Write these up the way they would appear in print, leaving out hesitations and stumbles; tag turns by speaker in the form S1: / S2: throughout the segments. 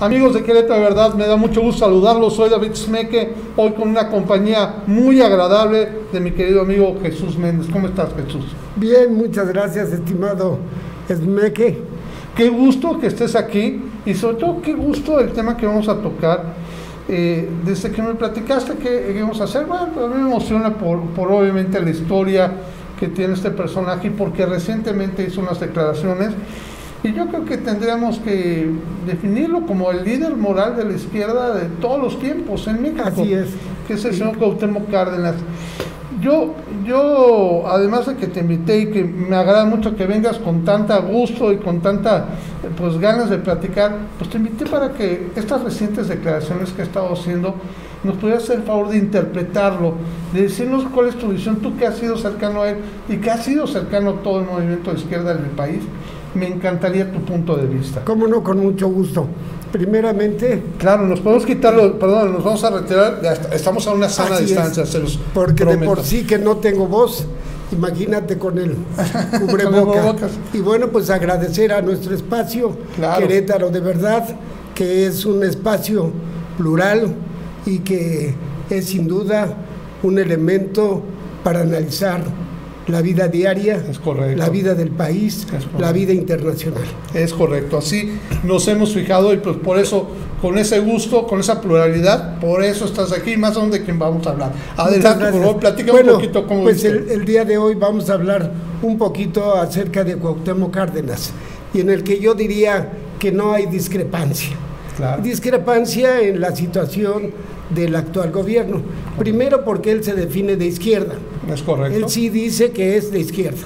S1: Amigos de Querétaro, de verdad, me da mucho gusto saludarlos. Soy David Smeke, hoy con una compañía muy agradable de mi querido amigo Jesús Méndez. ¿Cómo estás, Jesús?
S2: Bien, muchas gracias, estimado Smeke.
S1: Qué gusto que estés aquí y sobre todo qué gusto el tema que vamos a tocar. Desde que me platicaste qué íbamos a hacer, bueno, a mí me emociona por obviamente la historia que tiene este personaje y porque recientemente hizo unas declaraciones. Y yo creo que tendríamos que definirlo como el líder moral de la izquierda de todos los tiempos en México.
S2: Así es.
S1: Que es el señor Cuauhtémoc Cárdenas. Yo, además de que te invité y que me agrada mucho que vengas con tanta gusto y con tanta pues ganas de platicar, pues te invité para que estas recientes declaraciones que he estado haciendo nos pudieras hacer el favor de interpretarlo, de decirnos cuál es tu visión, tú que has sido cercano a él y que has sido cercano a todo el movimiento de izquierda del país. Me encantaría tu punto de vista.
S2: Cómo no, con mucho gusto. Primeramente...
S1: Claro, nos podemos quitarlo, perdón, nos vamos a retirar, estamos a una sana distancia, se los
S2: porque
S1: prometo.
S2: De por sí que no tengo voz, imagínate con el cubrebocas. Y bueno, pues agradecer a nuestro espacio, claro. Querétaro, de verdad, que es un espacio plural y que es sin duda un elemento para analizar la vida diaria, la vida del país, la vida internacional.
S1: Es correcto, así nos hemos fijado y pues por eso, con ese gusto, con esa pluralidad, por eso estás aquí, más aún de quien vamos a hablar. Adelante, por favor, platícame un poquito cómo
S2: pues el día de hoy vamos a hablar un poquito acerca de Cuauhtémoc Cárdenas, y en el que yo diría que no hay discrepancia. Claro. Discrepancia en la situación del actual gobierno. Primero porque él se define de izquierda.
S1: Es correcto.
S2: Él sí dice que es de izquierda,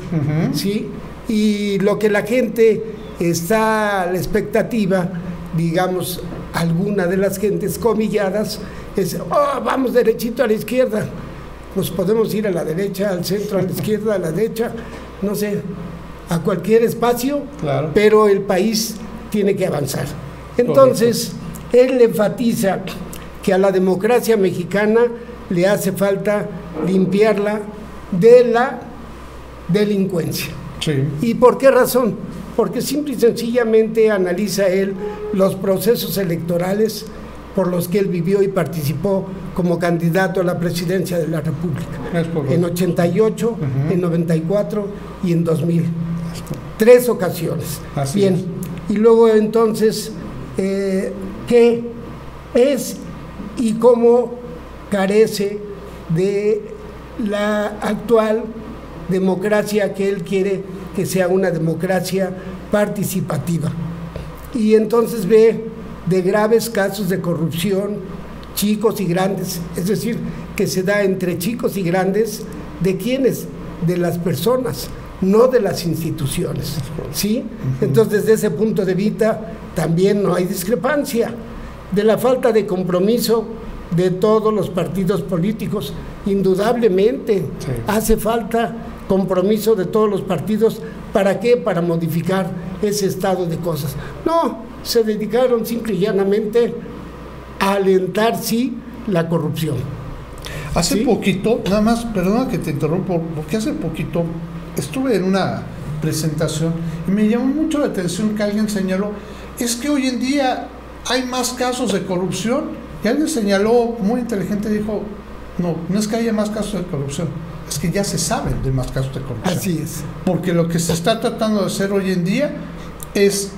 S2: ¿sí? Y lo que la gente está a la expectativa, digamos, alguna de las gentes comilladas, es, vamos derechito a la izquierda. Pues podemos ir a la derecha, al centro, a la izquierda, a la derecha, no sé, a cualquier espacio, claro. Pero el país tiene que avanzar. Entonces, él enfatiza que a la democracia mexicana le hace falta limpiarla de la delincuencia. Sí. ¿Y por qué razón? Porque simple y sencillamente analiza él los procesos electorales por los que él vivió y participó como candidato a la presidencia de la República. En 88, en 94 y en 2000. 3 ocasiones. Así bien, es. Y luego entonces, ¿qué es y cómo carece de la actual democracia que él quiere que sea una democracia participativa? Y entonces ve de graves casos de corrupción, chicos y grandes, es decir, que se da entre chicos y grandes, ¿de quiénes? De las personas, no de las instituciones, ¿sí? Entonces, desde ese punto de vista, también no hay discrepancia. De la falta de compromiso de todos los partidos políticos, indudablemente hace falta compromiso de todos los partidos. ¿Para qué? Para modificar ese estado de cosas. No, se dedicaron simple y llanamente a alentar, sí, la corrupción.
S1: Hace poquito, nada más, perdona que te interrumpo, porque hace poquito estuve en una presentación y me llamó mucho la atención que alguien señaló, es que hoy en día hay más casos de corrupción, y alguien señaló, muy inteligente, dijo, no es que haya más casos de corrupción, es que ya se saben de más casos de corrupción.
S2: Así es.
S1: Porque lo que se está tratando de hacer hoy en día es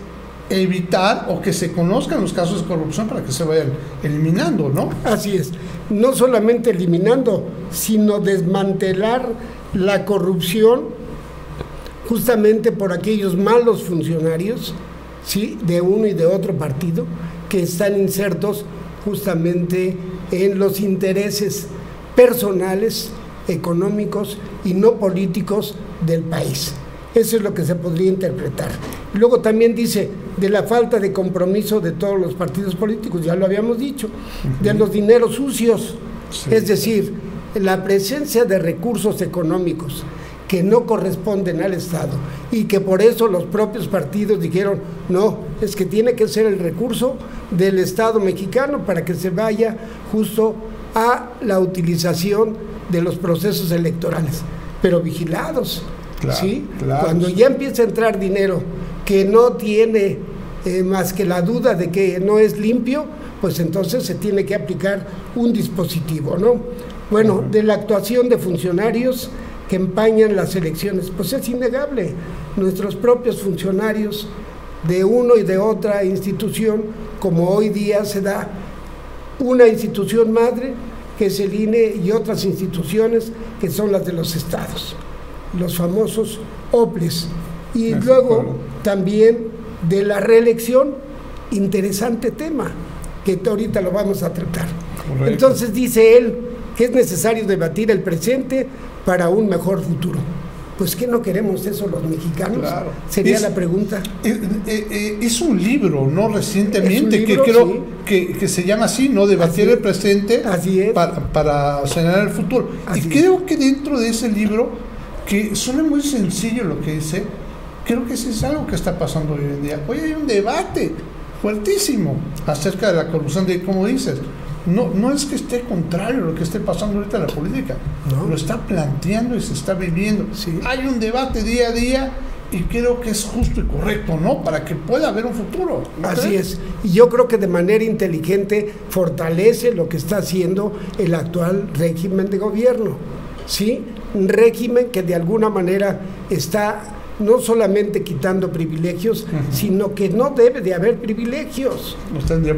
S1: evitar o que se conozcan los casos de corrupción para que se vayan eliminando, ¿no?
S2: Así es. No solamente eliminando, sino desmantelar la corrupción justamente por aquellos malos funcionarios, ¿sí?, de uno y de otro partido, que están insertos justamente en los intereses personales, económicos y no políticos del país. Eso es lo que se podría interpretar. Luego también dice de la falta de compromiso de todos los partidos políticos, ya lo habíamos dicho, de los dineros sucios, es decir, la presencia de recursos económicos que no corresponden al Estado y que por eso los propios partidos dijeron, no, es que tiene que ser el recurso del Estado mexicano para que se vaya justo a la utilización de los procesos electorales, pero vigilados, claro, ¿sí? Claro. Cuando ya empieza a entrar dinero que no tiene más que la duda de que no es limpio, pues entonces se tiene que aplicar un dispositivo, ¿no? Bueno, de la actuación de funcionarios que empañan las elecciones, pues es innegable. Nuestros propios funcionarios de uno y de otra institución, como hoy día se da una institución madre, que es el INE, y otras instituciones que son las de los estados, los famosos OPLES. Y luego también de la reelección, interesante tema, que ahorita lo vamos a tratar. Correcto. Entonces dice él que es necesario debatir el presente para un mejor futuro. Pues ¿qué no queremos eso los mexicanos? Claro. Sería la pregunta.
S1: Es un libro, ¿no? Recientemente,
S2: libro,
S1: que creo
S2: sí,
S1: que se llama así, ¿no? Debatir el presente para señalar el futuro.
S2: Así
S1: creo que dentro de ese libro, que suena muy sencillo lo que dice, creo que eso es algo que está pasando hoy en día. Hoy hay un debate fuertísimo acerca de la corrupción, de cómo dices. No es que esté contrario a lo que esté pasando ahorita en la política, lo está planteando y se está viviendo. Sí. Hay un debate día a día y creo que es justo y correcto, ¿no? Para que pueda haber un futuro. ¿No
S2: Así
S1: crees?
S2: es. Y yo creo que de manera inteligente fortalece lo que está haciendo el actual régimen de gobierno, ¿sí? Un régimen que de alguna manera está no solamente quitando privilegios, sino que no debe de haber privilegios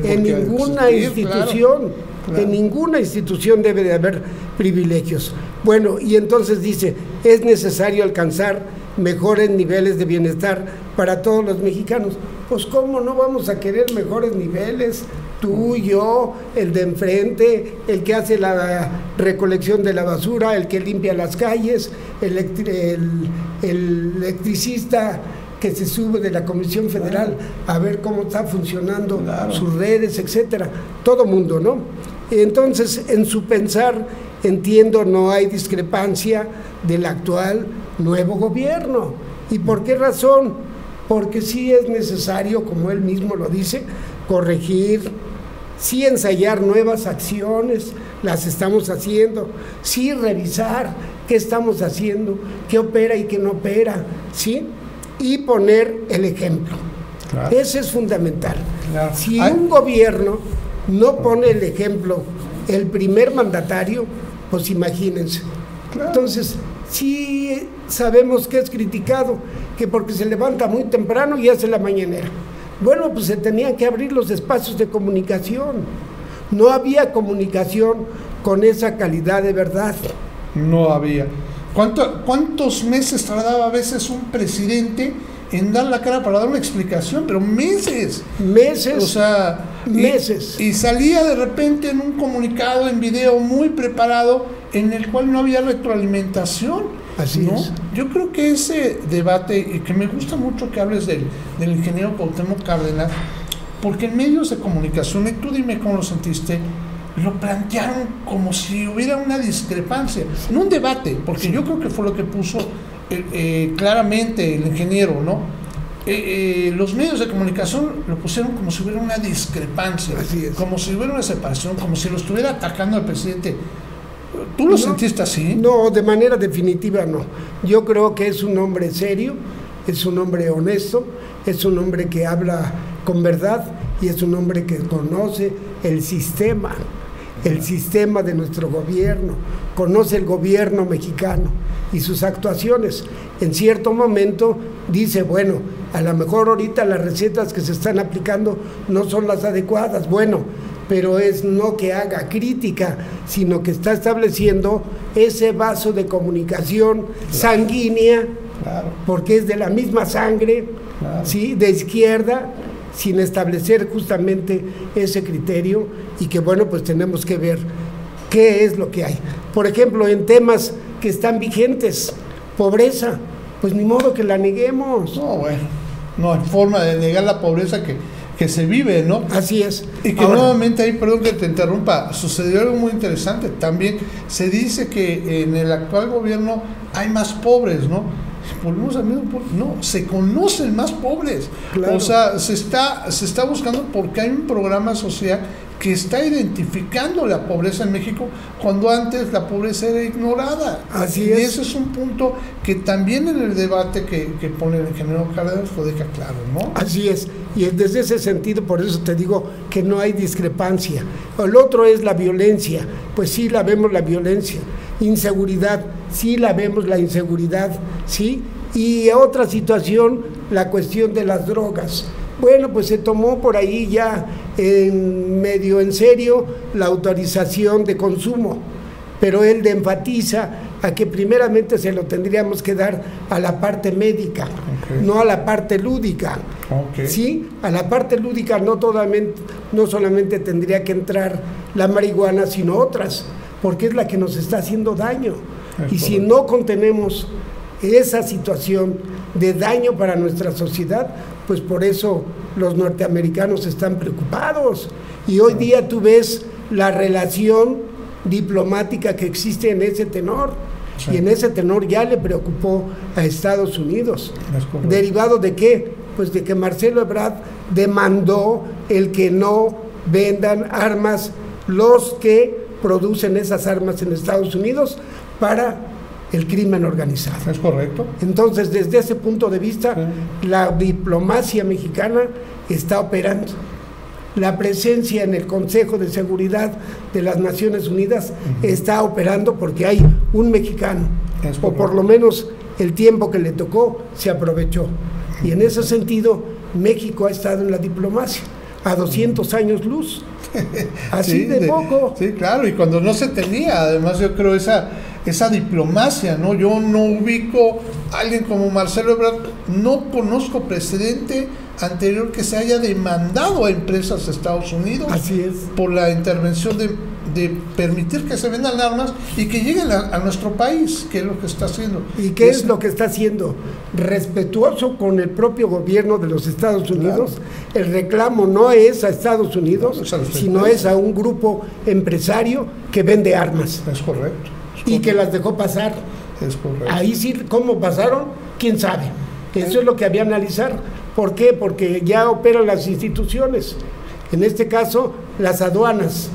S2: en ninguna institución, claro. En ninguna institución debe de haber privilegios. Bueno, y entonces dice, es necesario alcanzar mejores niveles de bienestar para todos los mexicanos. Pues cómo no vamos a querer mejores niveles, tú, yo, el de enfrente, el que hace la recolección de la basura, el que limpia las calles, el electricista que se sube de la Comisión Federal a ver cómo está funcionando sus redes, etcétera, todo mundo, ¿no? Entonces, en su pensar, entiendo, no hay discrepancia del actual nuevo gobierno. ¿Y por qué razón? Porque sí es necesario, como él mismo lo dice, corregir, sí ensayar nuevas acciones, las estamos haciendo, sí revisar qué estamos haciendo, qué opera y qué no opera, ¿sí? Y poner el ejemplo. Claro. Ese es fundamental. Claro. Si un gobierno no pone el ejemplo, el primer mandatario, pues imagínense. Claro. Entonces, sí sabemos que es criticado, que porque se levanta muy temprano y hace la mañanera. Bueno, pues se tenían que abrir los espacios de comunicación. No había comunicación con esa calidad de verdad.
S1: No había. ¿Cuántos meses tardaba a veces un presidente en dar la cara para dar una explicación? Pero meses.
S2: Meses.
S1: O sea,
S2: meses.
S1: Y salía de repente en un comunicado en video muy preparado en el cual no había retroalimentación.
S2: Así
S1: ¿no?
S2: es.
S1: Yo creo que ese debate, y que me gusta mucho que hables del ingeniero Cuauhtémoc Cárdenas, porque en medios de comunicación, y tú dime cómo lo sentiste, lo plantearon como si hubiera una discrepancia, no un debate, porque yo creo que fue lo que puso claramente el ingeniero, ¿no? Los medios de comunicación lo pusieron como si hubiera una discrepancia, como si hubiera una separación, como si lo estuviera atacando al presidente. ¿Tú lo sentiste así?
S2: No, de manera definitiva no. Yo creo que es un hombre serio, es un hombre honesto, es un hombre que habla con verdad y es un hombre que conoce el sistema de nuestro gobierno, conoce el gobierno mexicano y sus actuaciones. En cierto momento dice, bueno, a lo mejor ahorita las recetas que se están aplicando no son las adecuadas, bueno, pero es no que haga crítica, sino que está estableciendo ese vaso de comunicación sanguínea, porque es de la misma sangre, ¿sí? De izquierda, sin establecer justamente ese criterio, y que bueno, pues tenemos que ver qué es lo que hay. Por ejemplo, en temas que están vigentes, pobreza, pues ni modo que la neguemos.
S1: No, bueno, no hay forma de negar la pobreza que se vive, ¿no?
S2: Así es.
S1: Y que nuevamente ahí, perdón que te interrumpa, sucedió algo muy interesante. También se dice que en el actual gobierno hay más pobres, ¿no? Volvemos al mismo punto. No, se conocen más pobres. Claro. O sea, se está buscando porque hay un programa social que está identificando la pobreza en México, cuando antes la pobreza era ignorada.
S2: Así es.
S1: Y ese es un punto que también en el debate que pone el ingeniero Cárdenas lo deja claro, ¿no?
S2: Así es, y desde ese sentido, por eso te digo que no hay discrepancia. El otro es la violencia, pues sí la vemos la violencia. Inseguridad, sí la vemos la inseguridad, ¿sí? Y otra situación, la cuestión de las drogas. Bueno, pues se tomó por ahí ya medio en serio la autorización de consumo, pero él enfatiza a que primeramente se lo tendríamos que dar a la parte médica, no a la parte lúdica. ¿Sí? A la parte lúdica no solamente tendría que entrar la marihuana, sino otras, porque es la que nos está haciendo daño. Y si no contenemos esa situación de daño para nuestra sociedad, pues por eso los norteamericanos están preocupados. Y hoy día tú ves la relación diplomática que existe en ese tenor. Sí. Y en ese tenor ya le preocupó a Estados Unidos. ¿Derivado de qué? Pues de que Marcelo Ebrard demandó el que no vendan armas los que producen esas armas en Estados Unidos para el crimen organizado.
S1: ¿Es correcto?
S2: Entonces, desde ese punto de vista, la diplomacia mexicana está operando. La presencia en el Consejo de Seguridad de las Naciones Unidas está operando porque hay un mexicano, o por lo menos el tiempo que le tocó se aprovechó. Y en ese sentido, México ha estado en la diplomacia a 200 años luz. Así de poco.
S1: Sí, claro, y cuando no se tenía, además yo creo esa diplomacia, ¿no? Yo no ubico a alguien como Marcelo Ebrard, no conozco precedente anterior que se haya demandado a empresas de Estados Unidos.
S2: Así es.
S1: Por la intervención de permitir que se vendan armas y que lleguen a nuestro país, que es lo que está haciendo.
S2: ¿Y qué es lo que está haciendo? Respetuoso con el propio gobierno de los Estados Unidos. Claro. El reclamo no es a Estados Unidos, sino es a un grupo empresario que vende armas.
S1: Es correcto.
S2: Y que las dejó pasar.
S1: Es correcto.
S2: Ahí sí, ¿cómo pasaron? ¿Quién sabe? Eso es lo que había que analizar. ¿Por qué? Porque ya operan las instituciones. En este caso, las aduanas,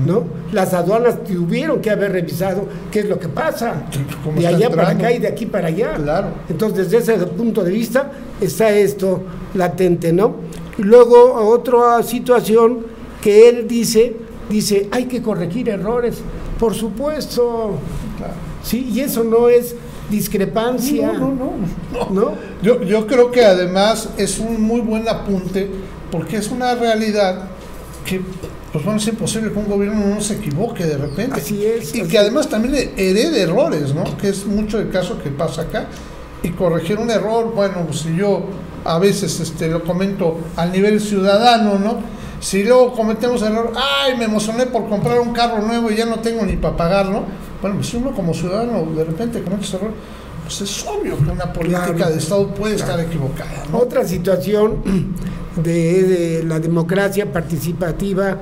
S2: ¿no? Las aduanas tuvieron que haber revisado qué es lo que pasa. De allá para acá y de aquí para allá.
S1: Claro.
S2: Entonces, desde ese punto de vista, está esto latente, ¿no? Y luego, otra situación que él dice, hay que corregir errores. Por supuesto.
S1: Claro.
S2: Sí, y eso no es discrepancia.
S1: No. Yo creo que además es un muy buen apunte, porque es una realidad que, pues bueno, es imposible que un gobierno no se equivoque de repente.
S2: Así es.
S1: Y que además también herede errores, ¿no? Que es mucho el caso que pasa acá. Y corregir un error, bueno, pues si yo a veces lo comento al nivel ciudadano, ¿no? Si luego cometemos error, me emocioné por comprar un carro nuevo y ya no tengo ni para pagarlo. Bueno, pues si uno como ciudadano de repente comete ese error, pues es obvio que una política de Estado puede estar equivocada, ¿no?
S2: Otra situación de la democracia participativa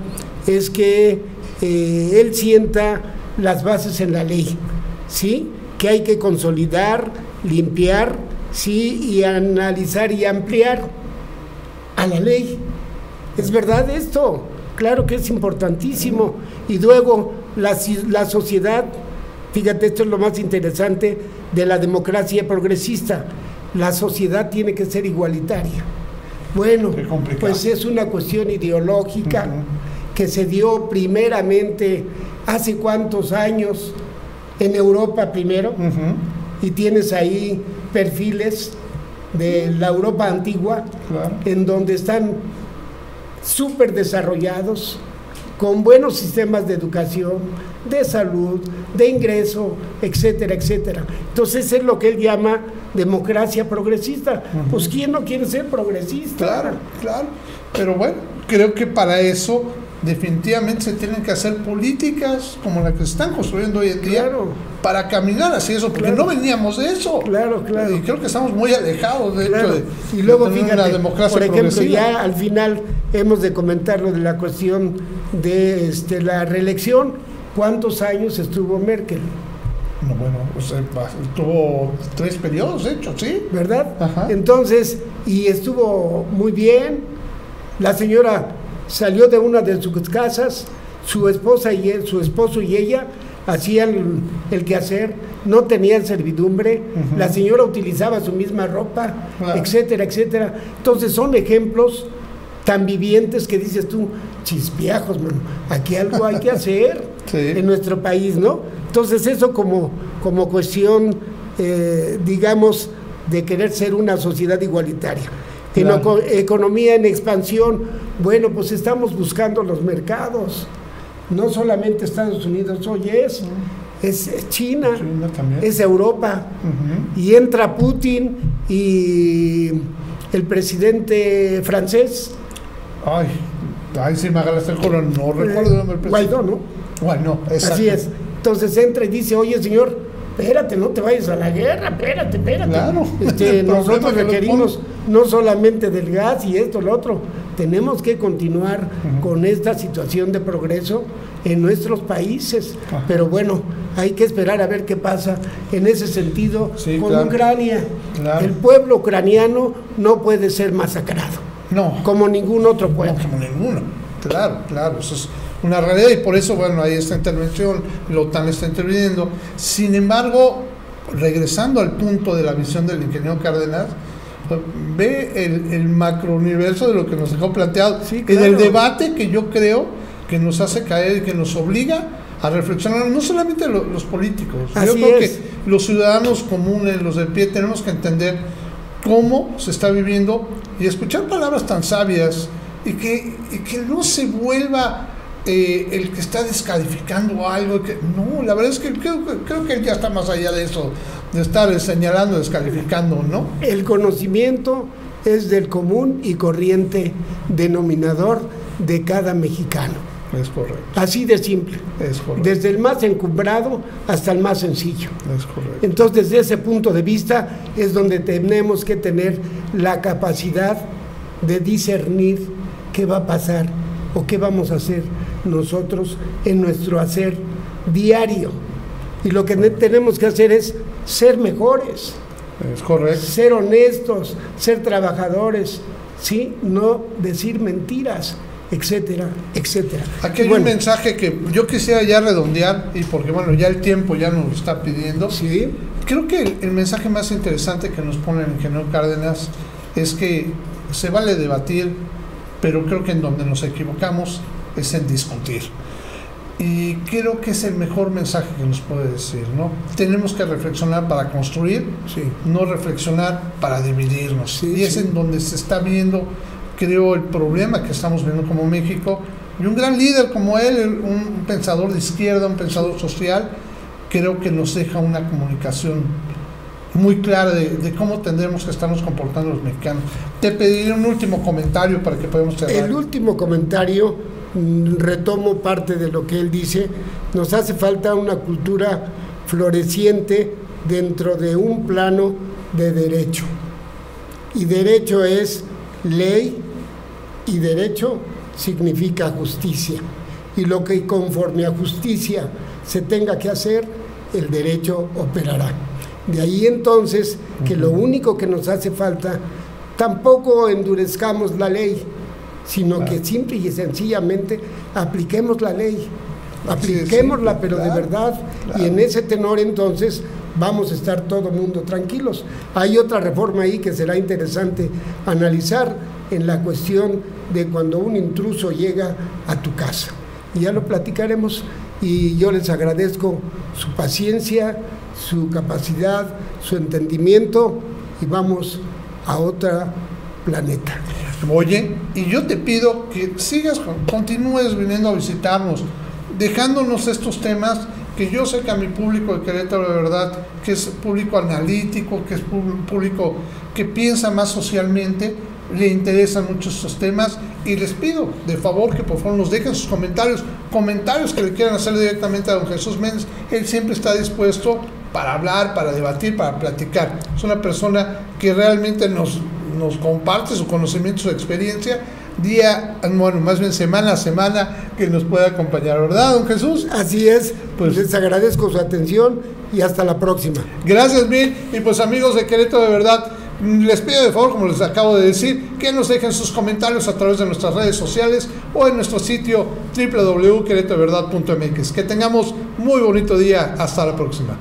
S2: es que él sienta las bases en la ley, ¿sí? Que hay que consolidar, limpiar, ¿sí? Y analizar y ampliar a la ley. ¿Es verdad esto? Claro que es importantísimo. Y luego la sociedad, fíjate, esto es lo más interesante de la democracia progresista, la sociedad tiene que ser igualitaria. Bueno, pues es una cuestión ideológica que se dio primeramente hace cuántos años en Europa primero, y tienes ahí perfiles de la Europa antigua, en donde están súper desarrollados, con buenos sistemas de educación, de salud, de ingreso, etcétera, etcétera. Entonces es lo que él llama democracia progresista. Pues ¿quién no quiere ser progresista?
S1: Claro. Pero bueno, creo que para eso definitivamente se tienen que hacer políticas como las que se están construyendo hoy en día para caminar hacia eso, porque no veníamos de eso.
S2: Claro.
S1: Y creo que estamos muy alejados de hecho
S2: y luego,
S1: de
S2: fíjate,
S1: una democracia
S2: por ejemplo,
S1: progresiva.
S2: ya al final hemos de comentar lo de la cuestión de la reelección. ¿Cuántos años estuvo Merkel?
S1: No, bueno, tuvo 3 periodos, de hecho, ¿sí?
S2: ¿Verdad?
S1: Ajá.
S2: Entonces, y estuvo muy bien. La señora salió de una de sus casas, su esposa y él, su esposo y ella hacían el quehacer, no tenían servidumbre, la señora utilizaba su misma ropa, etcétera, etcétera. Entonces son ejemplos tan vivientes que dices tú, chispiajos, mano, aquí algo hay que hacer en nuestro país, ¿no? Entonces eso como cuestión, digamos, de querer ser una sociedad igualitaria. En economía en expansión, bueno, pues estamos buscando los mercados, no solamente Estados Unidos, hoy es China es Europa, y entra Putin y el presidente francés.
S1: Ay, si me agarraste el color, no recuerdo el nombre.
S2: Guaidó, ¿no?
S1: Bueno, exacto.
S2: Así es. Entonces entra y dice, oye, señor, espérate, no te vayas a la guerra, espérate.
S1: Claro.
S2: Nosotros requerimos no solamente del gas y esto, lo otro, tenemos que continuar con esta situación de progreso en nuestros países. Pero bueno, hay que esperar a ver qué pasa en ese sentido con Ucrania. El pueblo ucraniano no puede ser masacrado.
S1: No.
S2: Como ningún otro pueblo.
S1: No, como ninguno. Claro, eso es una realidad y por eso, bueno, hay esta intervención, la OTAN está interviniendo. Sin embargo, regresando al punto de la visión del ingeniero Cárdenas, ve el macrouniverso de lo que nos dejó planteado en el debate que yo creo que nos hace caer y que nos obliga a reflexionar, no solamente los políticos. Yo creo que los ciudadanos comunes, los de pie, tenemos que entender cómo se está viviendo y escuchar palabras tan sabias y que no se vuelva el que está descalificando algo. No, la verdad es que creo que él ya está más allá de eso, de estar señalando, descalificando, ¿no?
S2: El conocimiento es del común y corriente denominador de cada mexicano.
S1: Es correcto.
S2: Así de simple.
S1: Es correcto.
S2: Desde el más encumbrado hasta el más sencillo.
S1: Es correcto.
S2: Entonces, desde ese punto de vista es donde tenemos que tener la capacidad de discernir qué va a pasar o qué vamos a hacer nosotros en nuestro hacer diario. Y lo que tenemos que hacer es ser mejores.
S1: Es correcto.
S2: Ser honestos, ser trabajadores, ¿sí? No decir mentiras, etcétera, etcétera.
S1: Aquí hay un mensaje que yo quisiera ya redondear, y porque bueno, ya el tiempo ya nos lo está pidiendo.
S2: Sí.
S1: Creo que el mensaje más interesante que nos pone el ingeniero Cárdenas es que se vale debatir, pero creo que en donde nos equivocamos es en discutir. Y creo que es el mejor mensaje que nos puede decir, ¿no? Tenemos que reflexionar para construir, no reflexionar para dividirnos. Y es en donde se está viendo, creo, el problema que estamos viendo como México. Y un gran líder como él, un pensador de izquierda, un pensador social, creo que nos deja una comunicación muy clara de cómo tendremos que estarnos comportando los mexicanos. Te pediré un último comentario para que podamos cerrar.
S2: El último comentario, retomo parte de lo que él dice, nos hace falta una cultura floreciente dentro de un plano de derecho. Y derecho es ley, y derecho significa justicia. Y lo que conforme a justicia se tenga que hacer, el derecho operará. De ahí entonces que lo único que nos hace falta, tampoco endurezcamos la ley, sino que simple y sencillamente apliquemos la ley, apliquémosla, pero de verdad, y en ese tenor entonces vamos a estar todo mundo tranquilos. Hay otra reforma ahí que será interesante analizar en la cuestión de cuando un intruso llega a tu casa. Y ya lo platicaremos, y yo les agradezco su paciencia, su capacidad, su entendimiento, y vamos a otro planeta.
S1: Oye, y yo te pido que continúes viniendo a visitarnos, dejándonos estos temas que yo sé que a mi público de Querétaro, de verdad, que es público analítico, que es público que piensa más socialmente, le interesan mucho estos temas, y les pido de favor que por favor nos dejen sus comentarios que le quieran hacer directamente a don Jesús Méndez. Él siempre está dispuesto para hablar, para debatir, para platicar. Es una persona que realmente nos comparte su conocimiento, su experiencia, más bien semana a semana, que nos puede acompañar, ¿verdad, don Jesús?
S2: Así es, pues les agradezco su atención y hasta la próxima.
S1: Gracias mil, y pues amigos de Querétaro, de verdad, Les pido de favor, como les acabo de decir, que nos dejen sus comentarios a través de nuestras redes sociales o en nuestro sitio www.queretaverdad.mx. Que tengamos muy bonito día. Hasta la próxima.